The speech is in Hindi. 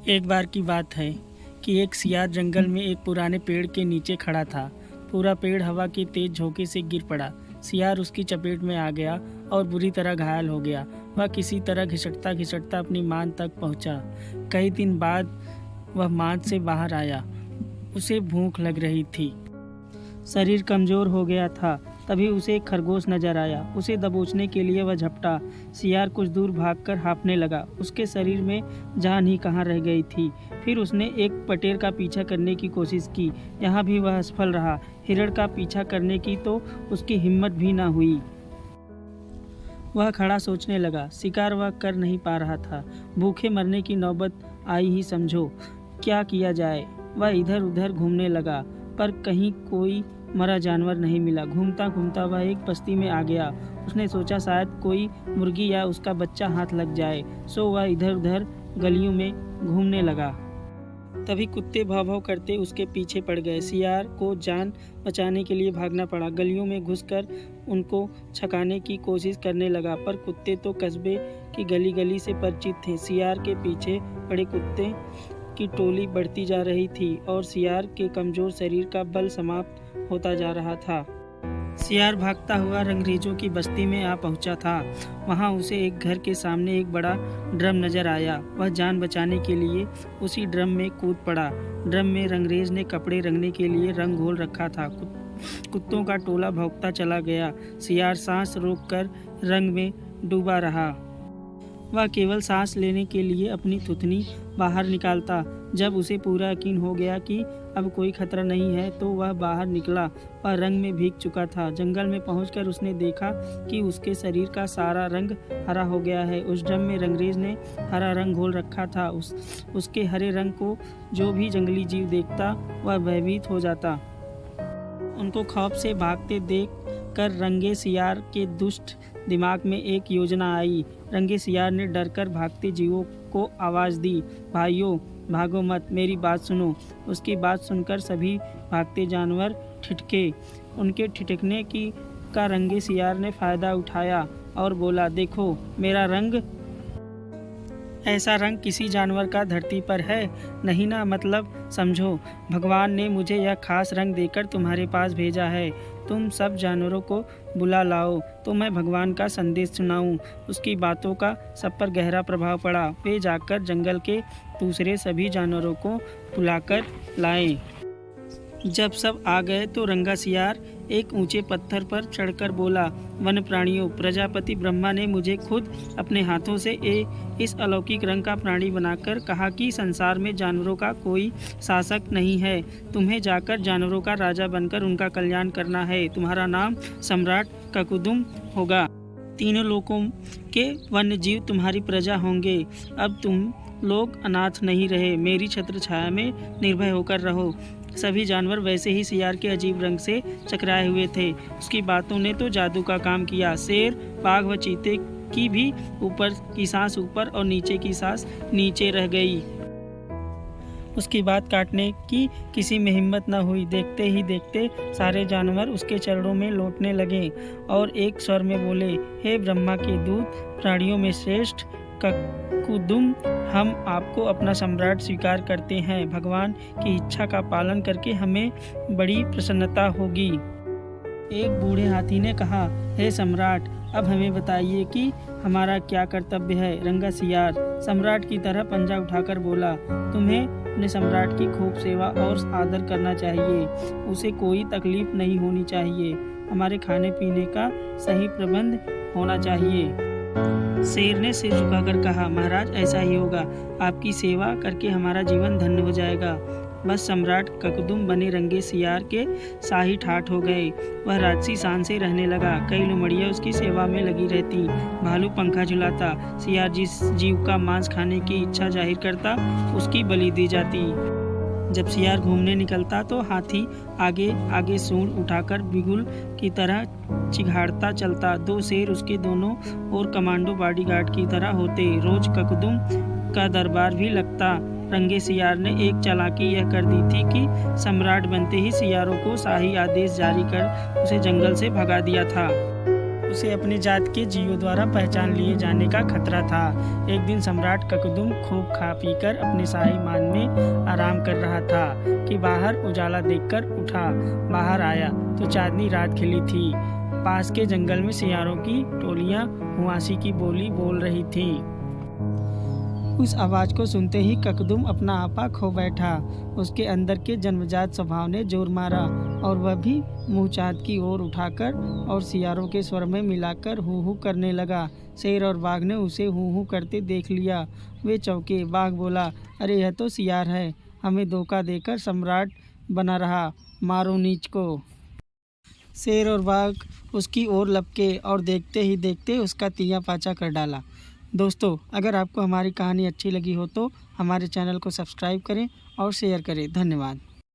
एक बार की बात है कि एक सियार जंगल में एक पुराने पेड़ के नीचे खड़ा था। पूरा पेड़ हवा के तेज झोंके से गिर पड़ा। सियार उसकी चपेट में आ गया और बुरी तरह घायल हो गया। वह किसी तरह घिसटता घिसटता अपनी मांद तक पहुंचा। कई दिन बाद वह मांद से बाहर आया। उसे भूख लग रही थी, शरीर कमज़ोर हो गया था। तभी उसे एक खरगोश नजर आया। उसे दबोचने के लिए वह झपटा। सियार कुछ दूर भागकर हाँफने लगा। उसके शरीर में जान ही कहाँ रह गई थी। फिर उसने एक पटेर का पीछा करने की कोशिश की। यहाँ भी वह असफल रहा। हिरण का पीछा करने की तो उसकी हिम्मत भी ना हुई। वह खड़ा सोचने लगा। शिकार वह कर नहीं पा रहा था। भूखे मरने की नौबत आई ही समझो। क्या किया जाए? वह इधर उधर घूमने लगा, पर कहीं कोई मरा जानवर नहीं मिला। घूमता घूमता वह एक बस्ती में आ गया। उसने सोचा शायद कोई मुर्गी या उसका बच्चा हाथ लग जाए, सो वह इधर उधर गलियों में घूमने लगा। तभी कुत्ते भौं भौं करते उसके पीछे पड़ गए। सियार को जान बचाने के लिए भागना पड़ा। गलियों में घुसकर उनको छकाने की कोशिश करने लगा, पर कुत्ते तो कस्बे की गली गली से परिचित थे। सियार के पीछे पड़े कुत्ते की टोली बढ़ती जा रही थी और सियार के कमजोर शरीर का बल समाप्त होता जा रहा था। सियार भागता हुआ रंगरेजों की बस्ती में आ पहुंचा था। वहां उसे एक घर के सामने एक बड़ा ड्रम नजर आया। वह जान बचाने के लिए उसी ड्रम में कूद पड़ा। ड्रम में रंगरेज ने कपड़े रंगने के लिए रंग घोल रखा था। कुत्तों का टोला भौंकता चला गया। सियार सांस रोककर रंग में डूबा रहा। वह केवल सांस लेने के लिए अपनी थुथनी बाहर निकालता। जब उसे पूरा यकीन हो गया कि अब कोई खतरा नहीं है, तो वह बाहर निकला। वह रंग में भीग चुका था। जंगल में पहुंचकर उसने देखा कि उसके शरीर का सारा रंग हरा हो गया है। उस ड्रम में रंगरेज ने हरा रंग घोल रखा था। उसके हरे रंग को जो भी जंगली जीव देखता वह भयभीत हो जाता। उनको खौफ से भागते देख कर रंगे सियार के दुष्ट दिमाग में एक योजना आई। रंगे सियार ने डरकर भागते जीवों को आवाज़ दी, भाइयों भागो मत, मेरी बात सुनो। उसकी बात सुनकर सभी भागते जानवर ठिठके। उनके ठिठकने का रंगे सियार ने फ़ायदा उठाया और बोला, देखो मेरा रंग। ऐसा रंग किसी जानवर का धरती पर है नहीं ना, मतलब समझो। भगवान ने मुझे यह खास रंग देकर तुम्हारे पास भेजा है। तुम सब जानवरों को बुला लाओ तो मैं भगवान का संदेश सुनाऊं। उसकी बातों का सब पर गहरा प्रभाव पड़ा। वे जाकर जंगल के दूसरे सभी जानवरों को बुलाकर लाए। जब सब आ गए तो रंगा सियार एक ऊंचे पत्थर पर चढ़कर बोला, वन प्राणियों, प्रजापति ब्रह्मा ने मुझे खुद अपने हाथों से इस अलौकिक रंग का प्राणी बनाकर कहा कि संसार में जानवरों का कोई शासक नहीं है। तुम्हें जाकर जानवरों का राजा बनकर उनका कल्याण करना है। तुम्हारा नाम सम्राट ककुदुम होगा। तीनों लोकों के वन्य जीव तुम्हारी प्रजा होंगे। अब तुम लोग अनाथ नहीं रहे। मेरी छत्र छाया में निर्भय होकर रहो। सभी जानवर वैसे ही सियार के अजीब रंग से चकराए हुए थे। उसकी बातों ने तो जादू का काम किया। शेर, बाघ व चीते की भी ऊपर की सांस ऊपर और नीचे की सांस नीचे रह गई। उसकी बात काटने की किसी में हिम्मत न हुई। देखते ही देखते सारे जानवर उसके चरणों में लौटने लगे और एक स्वर में बोले, हे ब्रह्मा के दूत, प्राणियों में श्रेष्ठ ककुदुम, हम आपको अपना सम्राट स्वीकार करते हैं। भगवान की इच्छा का पालन करके हमें बड़ी प्रसन्नता होगी। एक बूढ़े हाथी ने कहा, हे सम्राट, अब हमें बताइए कि हमारा क्या कर्तव्य है। रंगा सियार सम्राट की तरह पंजा उठाकर बोला, तुम्हें अपने सम्राट की खूब सेवा और आदर करना चाहिए। उसे कोई तकलीफ नहीं होनी चाहिए। हमारे खाने पीने का सही प्रबंध होना चाहिए। शेर ने सिर झुकाकर कहा, महाराज ऐसा ही होगा। आपकी सेवा करके हमारा जीवन धन्य हो जाएगा। बस सम्राट ककुदुम बने रंगे सियार के शाही ठाठ हो गए। वह राजसी शान से रहने लगा। कई लोमड़ियाँ उसकी सेवा में लगी रहती। भालू पंखा झुलाता। सियार जिस जीव का मांस खाने की इच्छा जाहिर करता उसकी बलि दी जाती। जब सियार घूमने निकलता तो हाथी आगे आगे सूंड उठाकर बिगुल की तरह चिघाड़ता चलता। दो शेर उसके दोनों और कमांडो बॉडीगार्ड की तरह होते। रोज ककुदुम का दरबार भी लगता। रंगे सियार ने एक चालाकी यह कर दी थी कि सम्राट बनते ही सियारों को शाही आदेश जारी कर उसे जंगल से भगा दिया था। उसे अपनी जात के जीवों द्वारा पहचान लिए जाने का खतरा था। एक दिन सम्राट ककुदुम खूब खा पीकर अपने शाही मान में आराम कर रहा था कि बाहर उजाला देखकर उठा। बाहर आया तो चांदनी रात खिली थी। पास के जंगल में सियारों की टोलियां हुआसी की बोली बोल रही थीं। उस आवाज़ को सुनते ही ककुदुम अपना आपा खो बैठा। उसके अंदर के जन्मजात स्वभाव ने जोर मारा और वह भी मुंह चाँद की ओर उठाकर और सियारों के स्वर में मिलाकर हू हू करने लगा। शेर और बाघ ने उसे हू हू करते देख लिया। वे चौंके। बाघ बोला, अरे यह तो सियार है, हमें धोखा देकर सम्राट बना रहा, मारो नीच को। शेर और बाघ उसकी ओर लपके और देखते ही देखते उसका तिया पाचा कर डाला। दोस्तों, अगर आपको हमारी कहानी अच्छी लगी हो तो हमारे चैनल को सब्सक्राइब करें और शेयर करें। धन्यवाद।